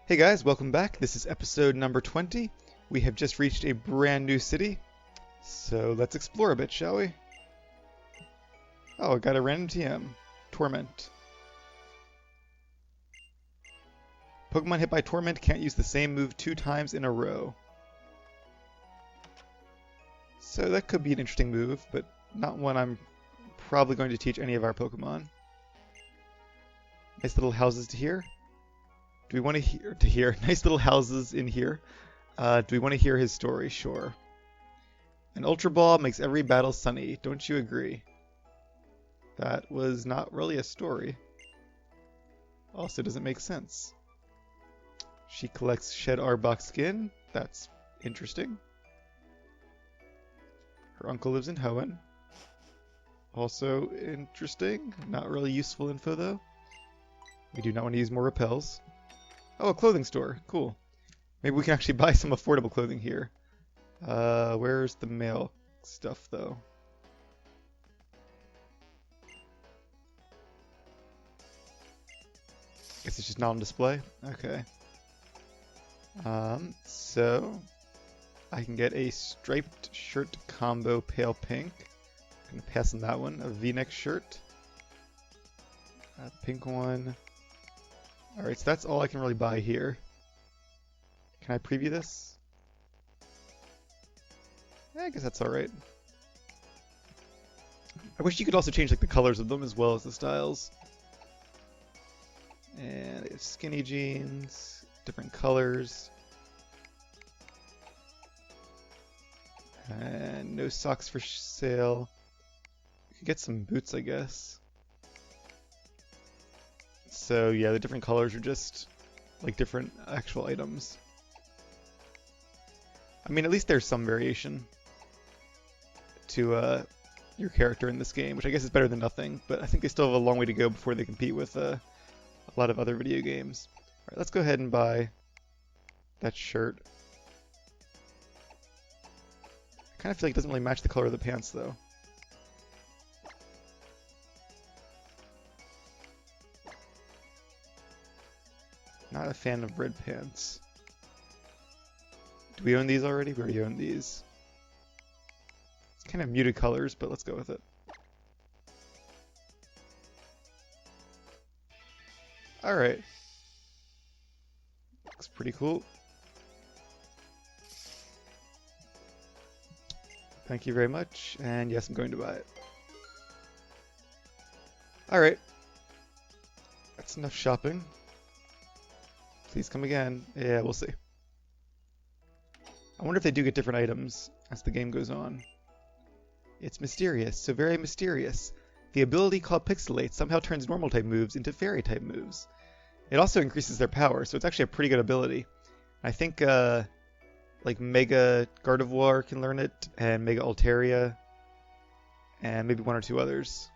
Hey guys, welcome back. This is episode number 20. We have just reached a brand new city, so let's explore a bit, shall we? Oh, I got a random TM. Torment. Pokemon hit by Torment can't use the same move 2 times in a row. So that could be an interesting move, but not one I'm probably going to teach any of our Pokemon. Nice little houses to hear. Do we want to hear nice little houses in here? Do we want to hear his story? Sure. An Ultra Ball makes every battle sunny. Don't you agree? That was not really a story. Also doesn't make sense. She collects shed Arbok skin. That's interesting. Her uncle lives in Hoenn. Also interesting. Not really useful info though. We do not want to use more repels. Oh, a clothing store. Cool. Maybe we can actually buy some affordable clothing here. Where's the male stuff, though? Guess it's just not on display? Okay. So... I can get a striped shirt combo pale pink. I'm gonna pass on that one. A V-neck shirt. A pink one. Alright, so that's all I can really buy here. Can I preview this? I guess that's alright. I wish you could also change like the colors of them as well as the styles. And they have skinny jeans, different colors. And no socks for sale. You could get some boots, I guess. So yeah, the different colors are just like different actual items. I mean, at least there's some variation to your character in this game, which I guess is better than nothing, but I think they still have a long way to go before they compete with a lot of other video games. Alright, let's go ahead and buy that shirt. I kind of feel like it doesn't really match the color of the pants, though. Not a fan of red pants. Do we own these already? We already own these. It's kind of muted colors, but let's go with it. Alright. Looks pretty cool. Thank you very much, and yes, I'm going to buy it. Alright. That's enough shopping. Please come again. Yeah, we'll see. I wonder if they do get different items as the game goes on. It's mysterious, so very mysterious. The ability called Pixelate somehow turns normal type moves into fairy type moves. It also increases their power, so it's actually a pretty good ability. I think like Mega Gardevoir can learn it, and Mega Altaria, and maybe one or two others.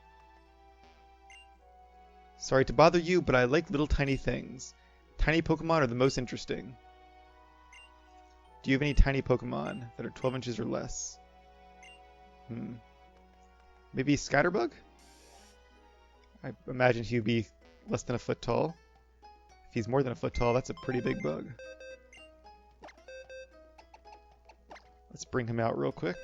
Sorry to bother you, but I like little tiny things. Tiny Pokemon are the most interesting. Do you have any tiny Pokemon that are 12 inches or less? Maybe Scatterbug? I imagine he would be less than a foot tall. If he's more than a foot tall, that's a pretty big bug. Let's bring him out real quick.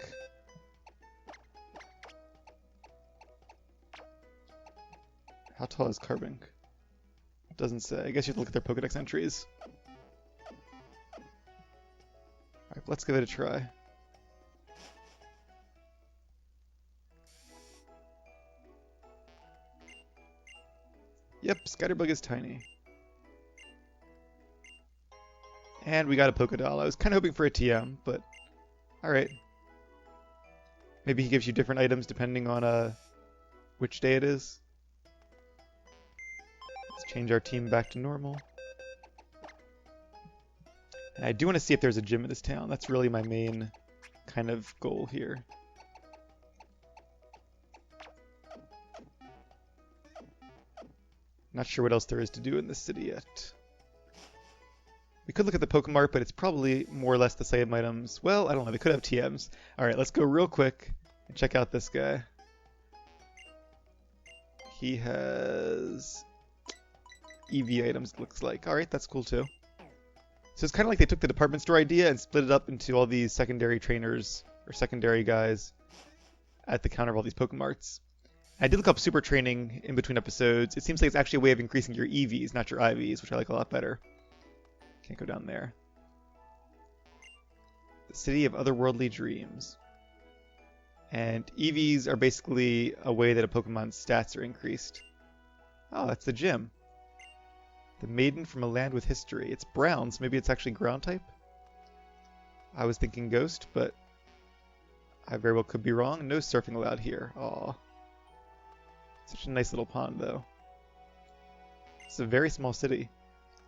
How tall is Carbink? Doesn't say. I guess you have to look at their Pokedex entries. Alright, let's give it a try. Yep, Scatterbug is tiny. And we got a Pokédoll. I was kind of hoping for a TM, but alright. Maybe he gives you different items depending on which day it is. Let's change our team back to normal. And I do want to see if there's a gym in this town. That's really my main kind of goal here. Not sure what else there is to do in this city yet. We could look at the Pokemart, but it's probably more or less the same items. Well, I don't know. They could have TMs. Alright, let's go real quick and check out this guy. He has EV items, it looks like. Alright, that's cool too. So it's kind of like they took the department store idea and split it up into all these secondary trainers or secondary guys at the counter of all these Pokemarts. I did look up super training in between episodes. It seems like it's actually a way of increasing your EVs, not your IVs, which I like a lot better. Can't go down there. The City of Otherworldly Dreams. And EVs are basically a way that a Pokemon's stats are increased. Oh, that's the gym. The Maiden from a Land with History. It's brown, so maybe it's actually ground type? I was thinking ghost, but I very well could be wrong. No surfing allowed here. Aw. Such a nice little pond, though. It's a very small city.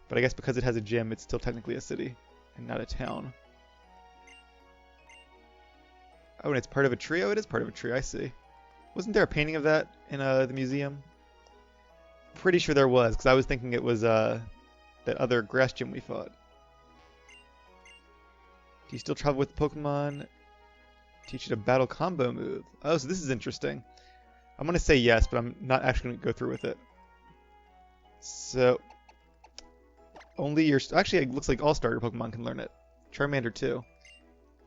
But I guess because it has a gym, it's still technically a city, and not a town. Oh, and it's part of a trio? It is part of a trio, I see. Wasn't there a painting of that in the museum? Pretty sure there was, because I was thinking it was that other grass gym we fought. Do you still travel with Pokemon? Teach you to battle combo move. Oh, so this is interesting. I'm going to say yes, but I'm not actually going to go through with it. So, only your... Actually, it looks like all starter Pokemon can learn it. Charmander too.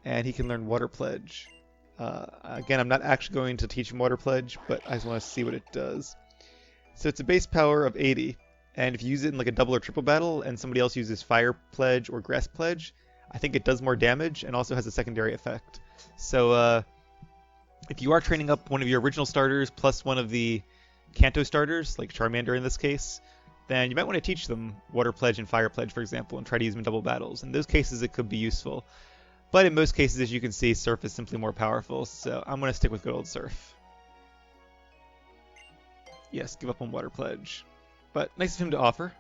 And he can learn Water Pledge. Again, I'm not actually going to teach him Water Pledge, but I just want to see what it does. So it's a base power of 80, and if you use it in like a double or triple battle and somebody else uses Fire Pledge or Grass Pledge, I think it does more damage and also has a secondary effect. So if you are training up one of your original starters plus one of the Kanto starters, like Charmander in this case, then you might want to teach them Water Pledge and Fire Pledge, for example, and try to use them in double battles. In those cases, it could be useful. But in most cases, as you can see, Surf is simply more powerful, so I'm going to stick with good old Surf. Yes, give up on Water Pledge. But nice of him to offer.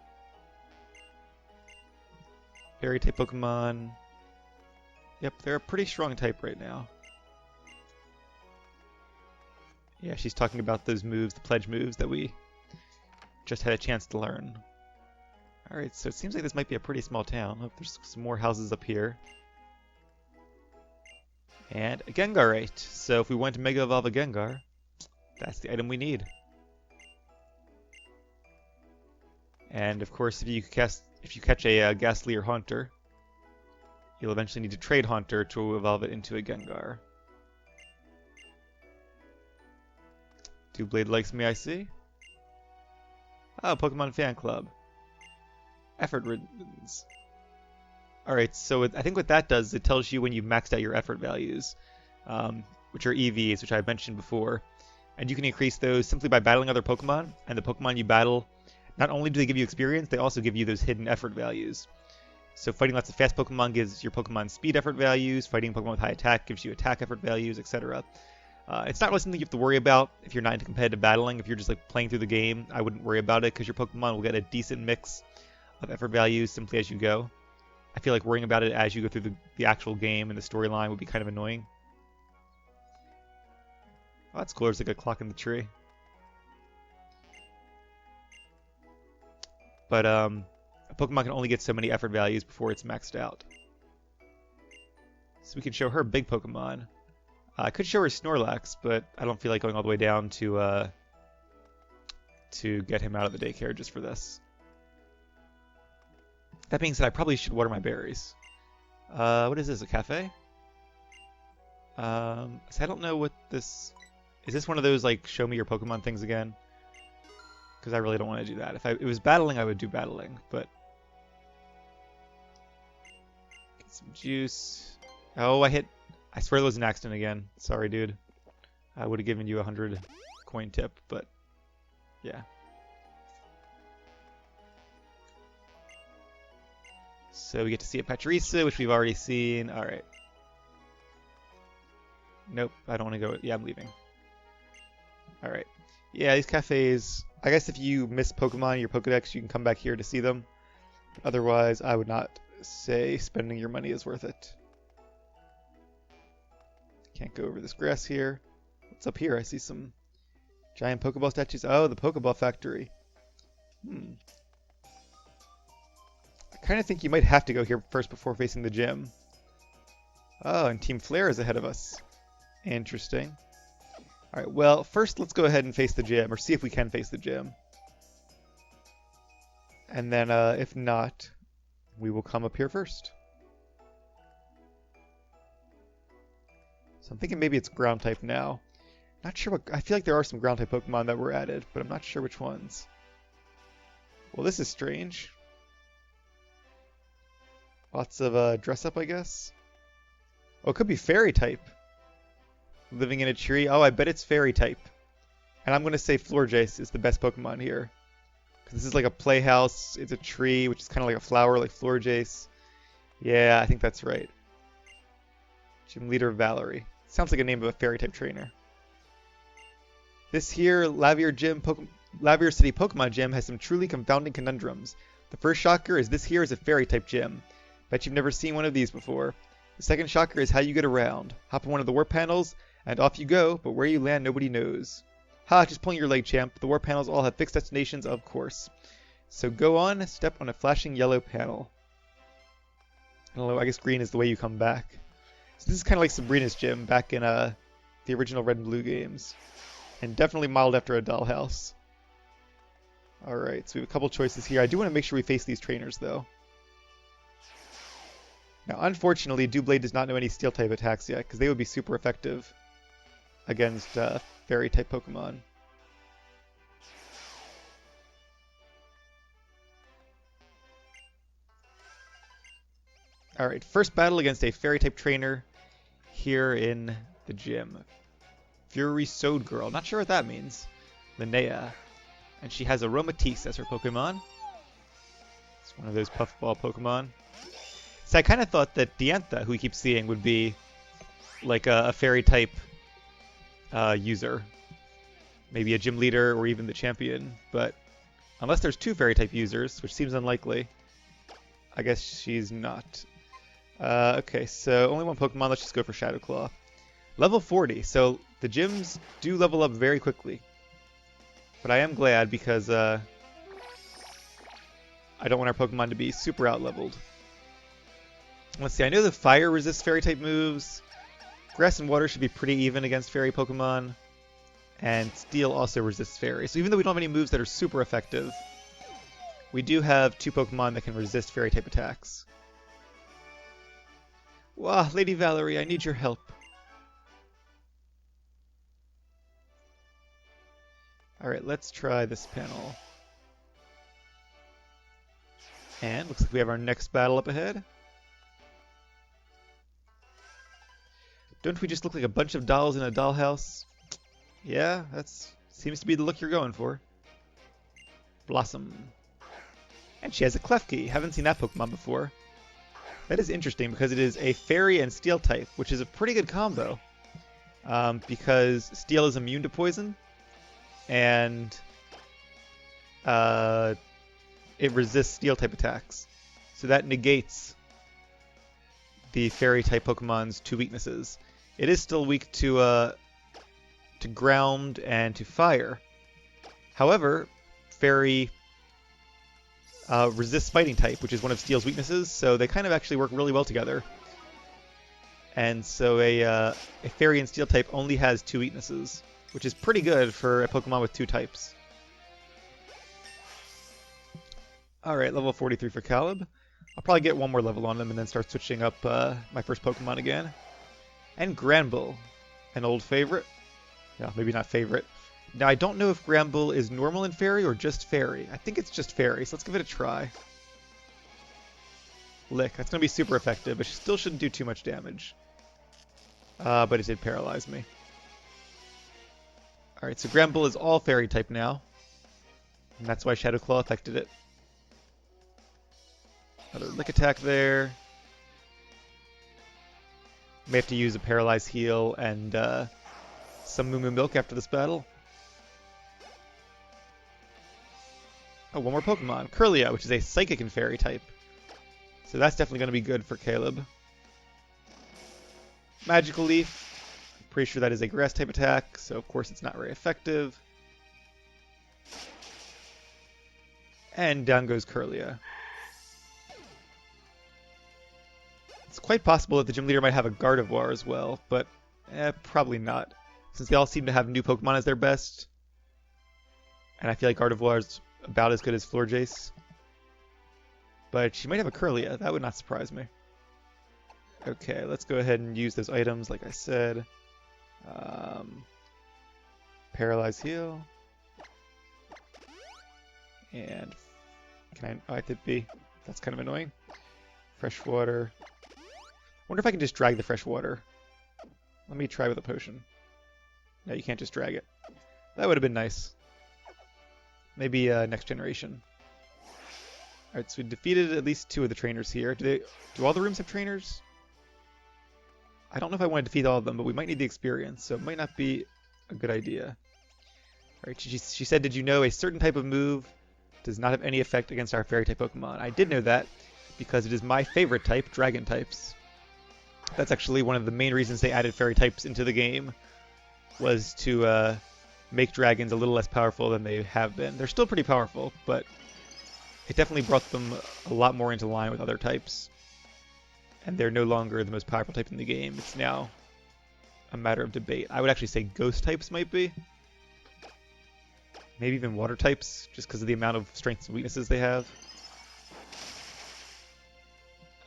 Fairy type Pokemon. Yep, they're a pretty strong type right now. Yeah, she's talking about those moves, the pledge moves that we just had a chance to learn. Alright, so it seems like this might be a pretty small town. Oh, there's some more houses up here. And a Gengarite. So if we want to Mega Evolve a Gengar, that's the item we need. And of course, if you catch a Ghastly or Haunter, you'll eventually need to trade Haunter to evolve it into a Gengar. Two-Blade likes me, I see. Oh, Pokemon Fan Club. Effort ribbons. Alright, so I think what that does is it tells you when you've maxed out your effort values, which are EVs, which I mentioned before. And you can increase those simply by battling other Pokemon, and the Pokemon you battle, not only do they give you experience, they also give you those hidden effort values. So fighting lots of fast Pokemon gives your Pokemon speed effort values, fighting Pokemon with high attack gives you attack effort values, etc. It's not really something you have to worry about if you're not into competitive battling. If you're just like playing through the game, I wouldn't worry about it because your Pokemon will get a decent mix of effort values simply as you go. I feel like worrying about it as you go through the actual game and the storyline would be kind of annoying. Oh, that's cool. There's like a clock in the tree. But a Pokemon can only get so many effort values before it's maxed out. So we can show her big Pokemon. I could show her Snorlax, but I don't feel like going all the way down to get him out of the daycare just for this. That being said, I probably should water my berries. What is this, a cafe? So I don't know what this... Is this one of those, like, show me your Pokemon things again? Because I really don't want to do that. If it was battling, I would do battling, but... Get some juice. Oh, I swear that was an accident again. Sorry, dude. I would have given you a 100 coin tip, but... Yeah. So we get to see a Pachirisu, which we've already seen. Alright. Nope, I don't want to go... Yeah, I'm leaving. Alright. Yeah, these cafes... I guess if you miss Pokemon in your Pokedex, you can come back here to see them. Otherwise, I would not say spending your money is worth it. Can't go over this grass here. What's up here? I see some giant Pokeball statues. Oh, the Pokeball factory. I kind of think you might have to go here first before facing the gym. Oh, and Team Flare is ahead of us. Interesting. Alright, well, first let's go ahead and face the gym, or see if we can face the gym. And then, if not, we will come up here first. So I'm thinking maybe it's ground type now. Not sure what... I feel like there are some ground type Pokemon that were added, but I'm not sure which ones. Well, this is strange. Lots of dress up, I guess. Oh, it could be fairy type. Living in a tree. Oh, I bet it's fairy type. And I'm going to say Florjace is the best Pokemon here. Because this is like a playhouse. It's a tree, which is kind of like a flower, like Florjace. Yeah, I think that's right. Gym Leader Valerie. Sounds like a name of a fairy type trainer. This here, Laverre City Pokemon Gym has some truly confounding conundrums. The first shocker is this here is a fairy type gym. Bet you've never seen one of these before. The second shocker is how you get around. Hop on one of the warp panels, and off you go, but where you land nobody knows. Ha, just pulling your leg, champ. The warp panels all have fixed destinations, of course. So go on, step on a flashing yellow panel. I don't know, I guess green is the way you come back. So this is kind of like Sabrina's gym back in the original Red and Blue games. And definitely modeled after a dollhouse. Alright, so we have a couple choices here. I do want to make sure we face these trainers, though. Now, unfortunately, Doublade does not know any Steel-type attacks yet, because they would be super effective against Fairy-type Pokemon. Alright, first battle against a Fairy-type trainer here in the gym. Fury Sewed Girl. Not sure what that means. Linnea. And she has Aromatisse as her Pokemon. It's one of those puffball Pokemon. So I kind of thought that Diantha, who we keep seeing, would be like a fairy-type user. Maybe a gym leader or even the champion. But unless there's two fairy-type users, which seems unlikely, I guess she's not. Okay, so only one Pokemon. Let's just go for Shadow Claw. Level 40. So the gyms do level up very quickly. But I am glad because I don't want our Pokemon to be super out-leveled. Let's see, I know the Fire resists Fairy-type moves. Grass and Water should be pretty even against Fairy Pokemon. And Steel also resists Fairy. So even though we don't have any moves that are super effective, we do have two Pokemon that can resist Fairy-type attacks. Wow, Lady Valerie, I need your help. Alright, let's try this panel. And looks like we have our next battle up ahead. Don't we just look like a bunch of dolls in a dollhouse? Yeah, that seems to be the look you're going for. Blossom. And she has a Klefki. Haven't seen that Pokemon before. That is interesting because it is a Fairy and Steel type, which is a pretty good combo. Because Steel is immune to poison. And it resists Steel-type attacks. So that negates the Fairy-type Pokemon's two weaknesses. It is still weak to Ground and to Fire. However, Fairy resists Fighting-type, which is one of Steel's weaknesses, so they kind of actually work really well together. And so a Fairy and Steel-type only has two weaknesses, which is pretty good for a Pokemon with two types. Alright, level 43 for Caleb. I'll probably get one more level on him and then start switching up my first Pokemon again. And Granbull, an old favorite. Yeah, maybe not favorite. Now, I don't know if Granbull is normal in Fairy or just Fairy. I think it's just Fairy, so let's give it a try. Lick. That's going to be super effective, but she still shouldn't do too much damage. But it did paralyze me. Alright, so Granbull is all Fairy type now. And that's why Shadow Claw affected it. Another Lick attack there. May have to use a Paralyze Heal and some Moo Moo Milk after this battle. Oh, one more Pokemon. Kirlia, which is a Psychic and Fairy type. So that's definitely going to be good for Caleb. Magical Leaf. Pretty sure that is a Grass type attack, so of course it's not very effective. And down goes Kirlia. It's quite possible that the gym leader might have a Gardevoir as well, but probably not. Since they all seem to have new Pokemon as their best. And I feel like Gardevoir is about as good as Florjace. But she might have a Curlia. That would not surprise me. Okay, let's go ahead and use those items like I said. Paralyze heal. And can I hit B? That's kind of annoying. Fresh water. Wonder if I can just drag the fresh water. Let me try with a potion. No, you can't just drag it. That would have been nice. Maybe next generation. Alright, so we defeated at least 2 of the trainers here. Do all the rooms have trainers? I don't know if I want to defeat all of them, but we might need the experience, so it might not be a good idea. Alright, she said, did you know a certain type of move does not have any effect against our fairy type Pokemon? I did know that, because it is my favorite type, dragon types. That's actually one of the main reasons they added fairy types into the game, was to make dragons a little less powerful than they have been. They're still pretty powerful, but it definitely brought them a lot more into line with other types. And they're no longer the most powerful type in the game. It's now a matter of debate. I would actually say ghost types might be. Maybe even water types, just because of the amount of strengths and weaknesses they have.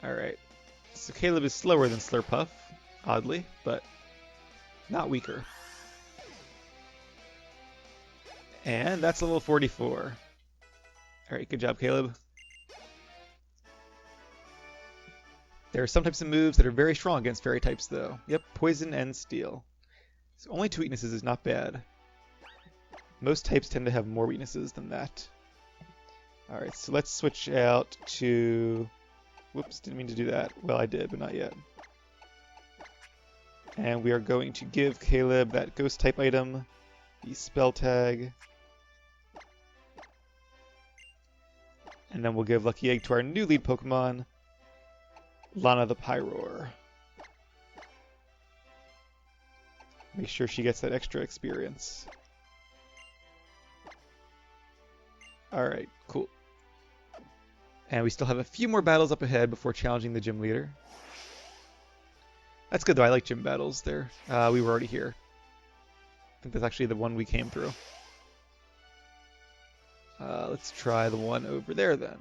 Alright. So Caleb is slower than Slurpuff, oddly, but not weaker. And that's level 44. Alright, good job, Caleb. There are some types of moves that are very strong against fairy types, though. Yep, poison and steel. So only 2 weaknesses is not bad. Most types tend to have more weaknesses than that. Alright, so let's switch out to... Whoops, didn't mean to do that. Well, I did, but not yet. And we are going to give Caleb that ghost type item, the spell tag. And then we'll give Lucky Egg to our new lead Pokemon, Lana the Pyroar. Make sure she gets that extra experience. Alright, cool. And we still have a few more battles up ahead before challenging the gym leader. That's good though, I like gym battles there. We were already here. I think that's actually the one we came through. Let's try the one over there then.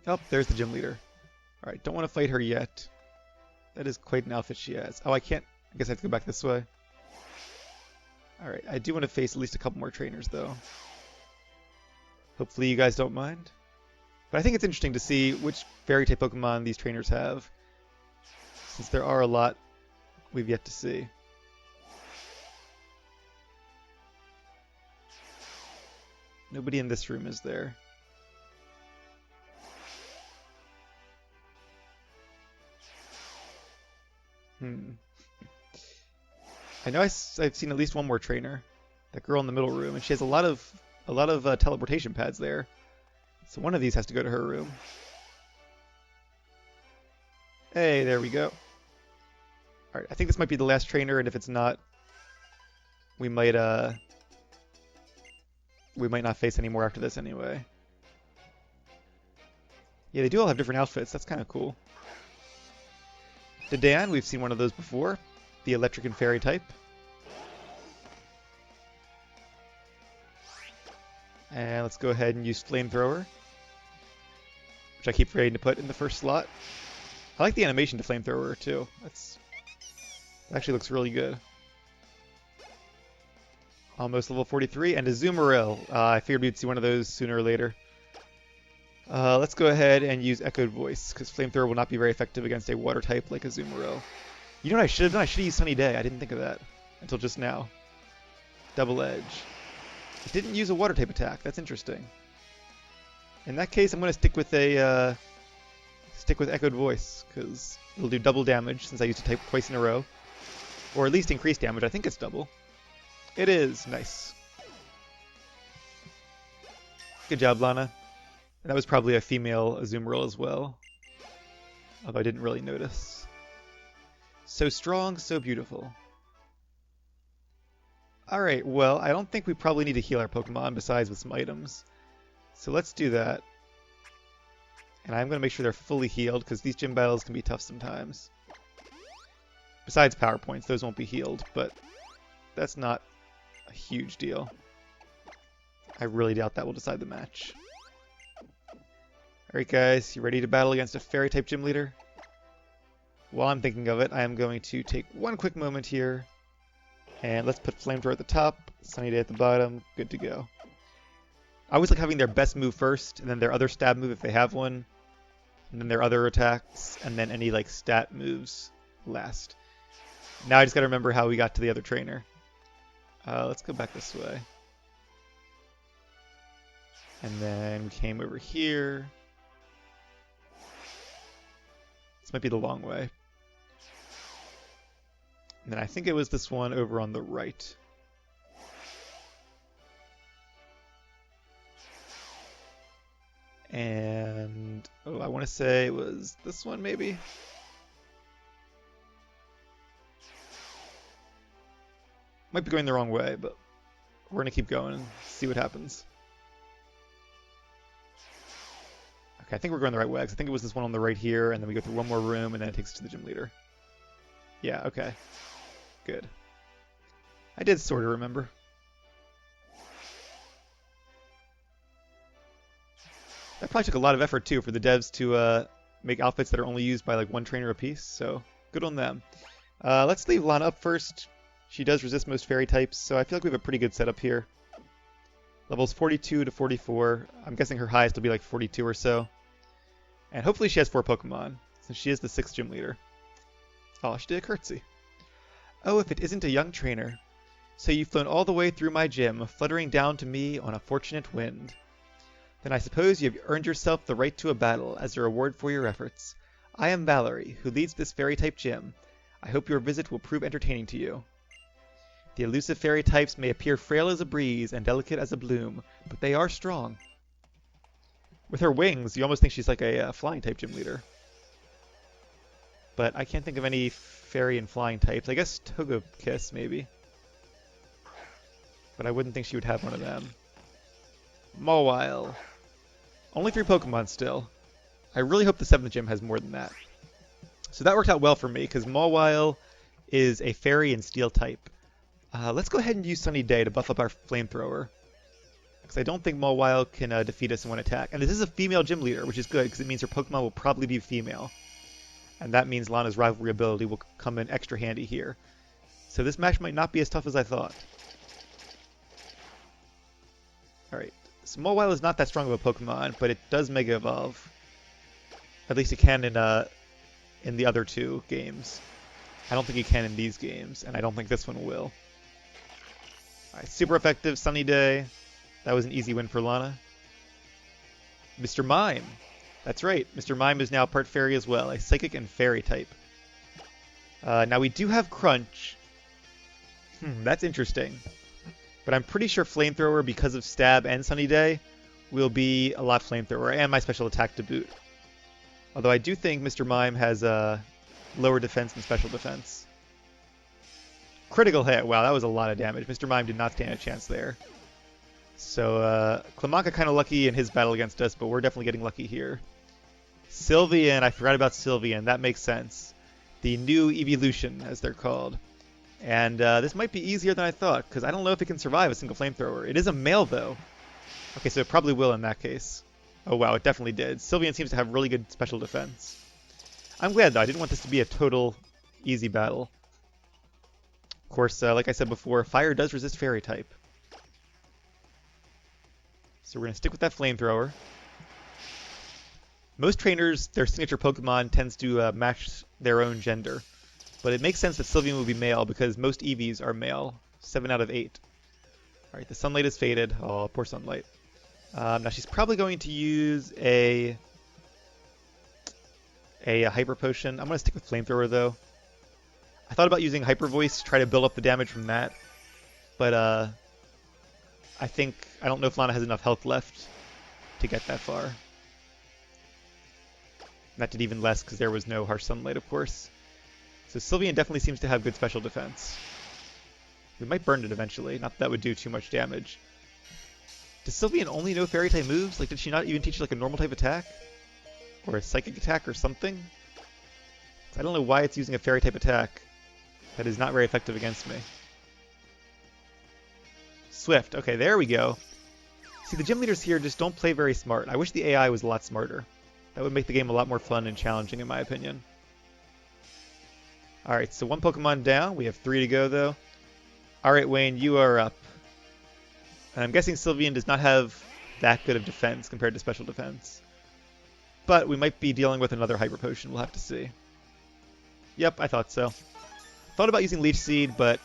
Oh, there's the gym leader. Alright, don't want to fight her yet. That is quite an outfit she has. Oh, I can't. I guess I have to go back this way. Alright, I do want to face at least a couple more trainers, though. Hopefully you guys don't mind. But I think it's interesting to see which fairy-type Pokemon these trainers have, since there are a lot we've yet to see. Nobody in this room is there. I know I've seen at least one more trainer. That girl in the middle room, and she has a lot of teleportation pads there. So one of these has to go to her room. Hey, there we go. Alright, I think this might be the last trainer, and if it's not, we might not face any more after this anyway. Yeah, they do all have different outfits. That's kind of cool. Dadan, we've seen one of those before. The electric and fairy type. And let's go ahead and use flamethrower, which I keep forgetting to put in the first slot. I like the animation to flamethrower too. It actually looks really good. Almost level 43, and a Azumarill. I figured we'd see one of those sooner or later. Let's go ahead and use Echoed Voice, because Flamethrower will not be very effective against a water type like a Azumarill. You know what I should have done? I should have used Sunny Day. I didn't think of that until just now. Double Edge. It didn't use a water type attack. That's interesting. In that case, I'm going to stick with Echoed Voice, because it'll do double damage since I used it type twice in a row. Or at least increase damage. I think it's double. It is. Nice. Good job, Lana. And that was probably a female Azumarill as well. Although I didn't really notice. So strong, so beautiful. Alright, well, I don't think we probably need to heal our Pokemon besides with some items. So let's do that. And I'm going to make sure they're fully healed, because these gym battles can be tough sometimes. Besides power points, those won't be healed, but that's not a huge deal. I really doubt that will decide the match. Alright guys, you ready to battle against a fairy-type gym leader? While I'm thinking of it, I am going to take one quick moment here. And let's put Flamethrower at the top, Sunny Day at the bottom, good to go. I always like having their best move first, and then their other stab move if they have one, and then their other attacks, and then any like stat moves last. Now I just gotta remember how we got to the other trainer. Let's go back this way. And then we came over here. This might be the long way. And then I think it was this one over on the right. And, oh, I want to say it was this one maybe? Might be going the wrong way, but we're going to keep going and see what happens. Okay, I think we're going the right way, 'cause I think it was this one on the right here, and then we go through one more room, and then it takes us to the gym leader. Yeah, okay. Good. I did sort of remember. That probably took a lot of effort, too, for the devs to make outfits that are only used by, like, one trainer apiece, so good on them. Let's leave Lana up first. She does resist most fairy types, so I feel like we have a pretty good setup here. Levels 42 to 44. I'm guessing her highest will be like 42 or so. And hopefully she has 4 Pokemon, since she is the 6th gym leader. Oh, she did a curtsy. Oh, if it isn't a young trainer. So you've flown all the way through my gym, fluttering down to me on a fortunate wind. Then I suppose you have earned yourself the right to a battle as a reward for your efforts. I am Valerie, who leads this fairy-type gym. I hope your visit will prove entertaining to you. The elusive fairy types may appear frail as a breeze and delicate as a bloom, but they are strong. With her wings, you almost think she's like a flying type gym leader. But I can't think of any fairy and flying types. I guess Togekiss, maybe. But I wouldn't think she would have one of them. Mawile. Only 3 Pokemon still. I really hope the 7th gym has more than that. So that worked out well for me, because Mawile is a fairy and steel type. Let's go ahead and use Sunny Day to buff up our Flamethrower. Because I don't think Mawile can defeat us in one attack. And this is a female gym leader, which is good, because it means her Pokemon will probably be female. And that means Lana's rivalry ability will come in extra handy here. So this match might not be as tough as I thought. Alright, so Mawile is not that strong of a Pokemon, but it does Mega Evolve. At least it can in the other 2 games. I don't think it can in these games, and I don't think this one will. Alright, super effective, Sunny Day. That was an easy win for Lana. Mr. Mime. That's right, Mr. Mime is now part fairy as well, a psychic and fairy type. Now we do have Crunch. That's interesting. But I'm pretty sure Flamethrower, because of Stab and Sunny Day, will be a lot Flamethrower, and my special attack to boot. Although I do think Mr. Mime has lower defense than special defense. Critical hit. Wow, that was a lot of damage. Mr. Mime did not stand a chance there. So, Clamaka kind of lucky in his battle against us, but we're definitely getting lucky here. Sylveon. I forgot about Sylveon. That makes sense. The new evolution, as they're called. And this might be easier than I thought, because I don't know if it can survive a single Flamethrower. It is a male, though. Okay, so it probably will in that case. Oh, wow, it definitely did. Sylveon seems to have really good special defense. I'm glad, though. I didn't want this to be a total easy battle. Of course, like I said before, fire does resist fairy type. So we're going to stick with that Flamethrower. Most trainers, their signature Pokemon tends to match their own gender. But it makes sense that Sylveon will be male because most Eevees are male. 7 out of 8. Alright, the Sunlight is faded. Oh, poor Sunlight. Now she's probably going to use a Hyper Potion. I'm going to stick with Flamethrower, though. I thought about using Hyper Voice to try to build up the damage from that. But I don't know if Lana has enough health left to get that far. That did even less because there was no Harsh Sunlight, of course. So Sylveon definitely seems to have good special defense. We might burn it eventually, not that that would do too much damage. Does Sylveon only know Fairy-type moves? Like, did she not even teach like a normal-type attack? Or a Psychic attack or something? I don't know why it's using a Fairy-type attack that is not very effective against me. Swift. Okay, there we go. See, the gym leaders here just don't play very smart. I wish the AI was a lot smarter. That would make the game a lot more fun and challenging, in my opinion. Alright, so 1 Pokemon down. We have 3 to go, though. Alright, Wayne, you are up. And I'm guessing Sylveon does not have that good of defense compared to special defense. But we might be dealing with another Hyper Potion. We'll have to see. Yep, I thought so. Thought about using Leech Seed, but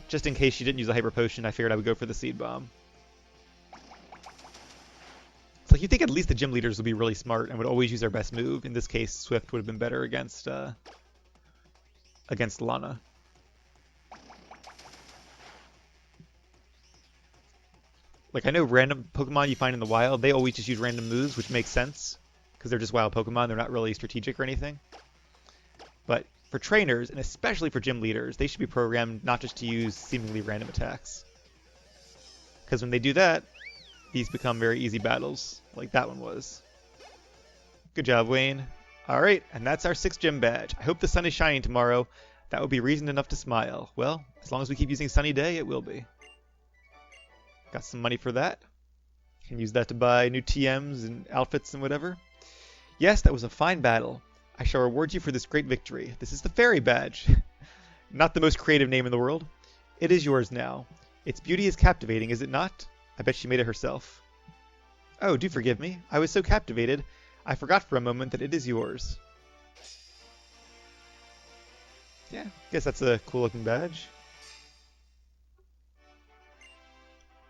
just in case she didn't use a Hyper Potion, I figured I would go for the Seed Bomb. It's like you think at least the gym leaders would be really smart and would always use their best move. In this case, Swift would have been better against Lana. Like, I know random Pokemon you find in the wild, they always just use random moves, which makes sense, because they're just wild Pokemon, they're not really strategic or anything. But for trainers, and especially for gym leaders, they should be programmed not just to use seemingly random attacks. Because when they do that, these become very easy battles, like that one was. Good job, Wayne. Alright, and that's our 6th gym badge. I hope the sun is shining tomorrow. That would be reason enough to smile. Well, as long as we keep using Sunny Day, it will be. Got some money for that. Can use that to buy new TMs and outfits and whatever. Yes, that was a fine battle. I shall reward you for this great victory. This is the Fairy Badge. Not the most creative name in the world. It is yours now. Its beauty is captivating, is it not? I bet she made it herself. Oh, do forgive me. I was so captivated, I forgot for a moment that it is yours. Yeah, guess that's a cool looking badge.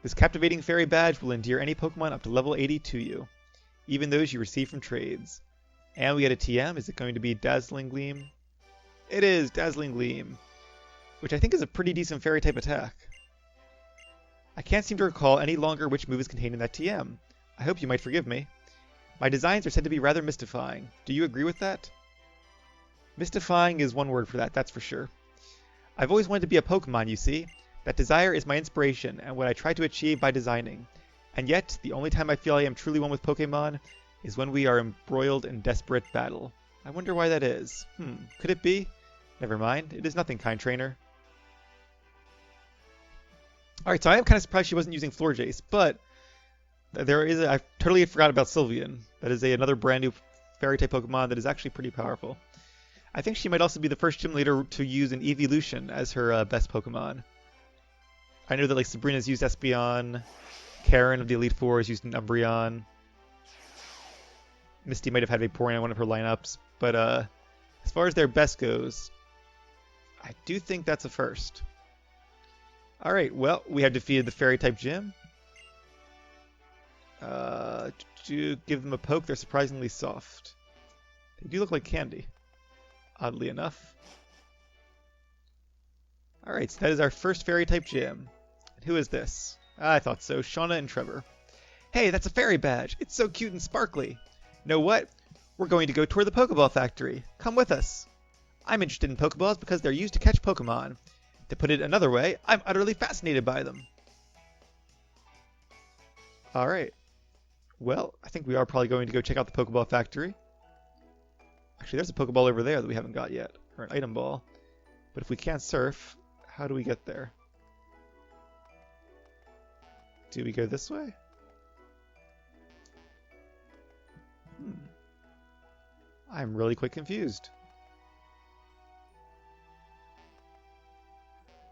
This captivating fairy badge will endear any Pokemon up to level 80 to you, even those you receive from trades. And we get a TM. Is it going to be Dazzling Gleam? It is Dazzling Gleam, which I think is a pretty decent fairy type attack. I can't seem to recall any longer which move is contained in that TM. I hope you might forgive me. My designs are said to be rather mystifying. Do you agree with that? Mystifying is one word for that, that's for sure. I've always wanted to be a Pokemon, you see. That desire is my inspiration and what I try to achieve by designing. And yet, the only time I feel I am truly one with Pokemon is when we are embroiled in desperate battle. I wonder why that is. Could it be? Never mind, it is nothing, kind trainer. Alright, so I am kind of surprised she wasn't using Floor Jace, but I totally forgot about Sylveon. That is another brand new fairy-type Pokemon that is actually pretty powerful. I think she might also be the first gym leader to use an Evolution as her best Pokemon. I know that like Sabrina's used Espeon, Karen of the Elite Four has used an Umbreon. Misty might have had Vaporeon in one of her lineups, but as far as their best goes, I do think that's a first. Alright, well, we have defeated the Fairy-type gym. To give them a poke, they're surprisingly soft. They do look like candy, oddly enough. Alright, so that is our first Fairy-type gym. And who is this? I thought so, Shauna and Trevor. Hey, that's a fairy badge! It's so cute and sparkly! Know what? We're going to go tour the Pokeball factory. Come with us. I'm interested in Pokeballs because they're used to catch Pokemon. To put it another way, I'm utterly fascinated by them. Alright. Well, I think we are probably going to go check out the Pokeball factory. Actually, there's a Pokeball over there that we haven't got yet. Or an item ball. But if we can't surf, how do we get there? Do we go this way? I'm really quite confused.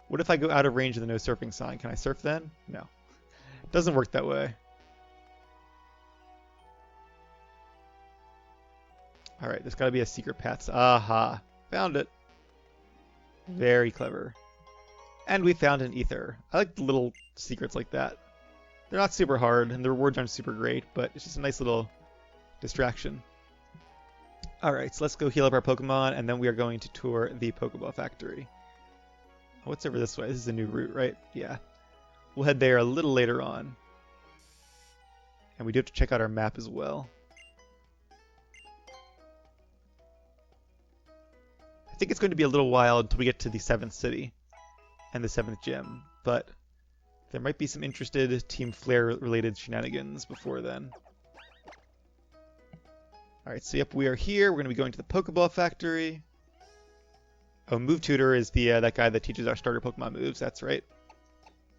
What if I go out of range of the no surfing sign? Can I surf then? No. It doesn't work that way. Alright, there's gotta be a secret path. Aha! Found it! Very clever. And we found an ether. I like the little secrets like that. They're not super hard, and the rewards aren't super great, but it's just a nice little distraction. Alright, so let's go heal up our Pokemon, and then we are going to tour the Pokeball factory. What's over this way? This is a new route, right? Yeah. We'll head there a little later on. And we do have to check out our map as well. I think it's going to be a little while until we get to the 7th city and the 7th gym, but there might be some interested Team Flare related shenanigans before then. Alright, so yep, we are here. We're going to be going to the Pokeball factory. Oh, Move Tutor is the that guy that teaches our starter Pokemon moves, that's right.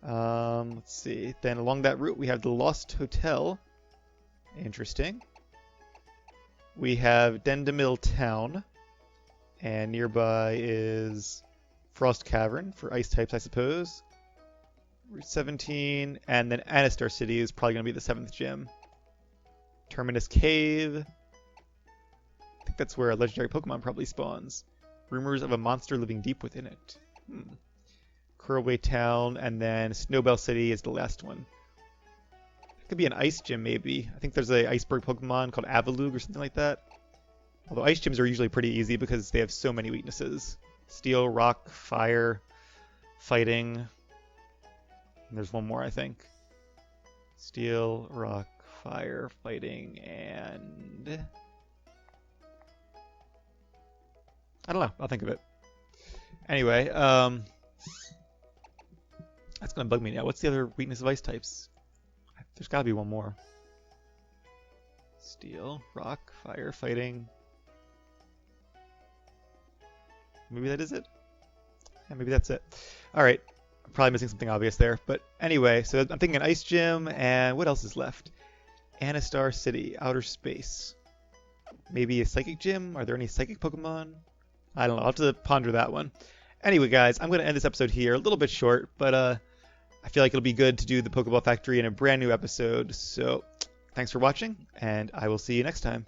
Let's see. Then along that route, we have the Lost Hotel. Interesting. We have Dendemil Town. And nearby is Frost Cavern for ice types, I suppose. Route 17. And then Anistar City is probably going to be the 7th gym. Terminus Cave. I think that's where a legendary Pokemon probably spawns. Rumors of a monster living deep within it. Curlway Town, and then Snowbell City is the last one. It could be an ice gym, maybe. I think there's an iceberg Pokemon called Avalugg or something like that. Although ice gyms are usually pretty easy because they have so many weaknesses. Steel, rock, fire, fighting. And there's one more, I think. Steel, rock, fire, fighting, and... I don't know. I'll think of it. Anyway, that's going to bug me now. What's the other weakness of ice types? There's got to be one more. Steel, rock, fire, fighting. Maybe that is it? Yeah, maybe that's it. Alright. I'm probably missing something obvious there. But anyway, so I'm thinking an ice gym, and what else is left? Anistar City, outer space. Maybe a psychic gym? Are there any psychic Pokemon? I don't know. I'll have to ponder that one. Anyway, guys, I'm going to end this episode here. A little bit short, but I feel like it'll be good to do the Pokeball Factory in a brand new episode. So thanks for watching, and I will see you next time.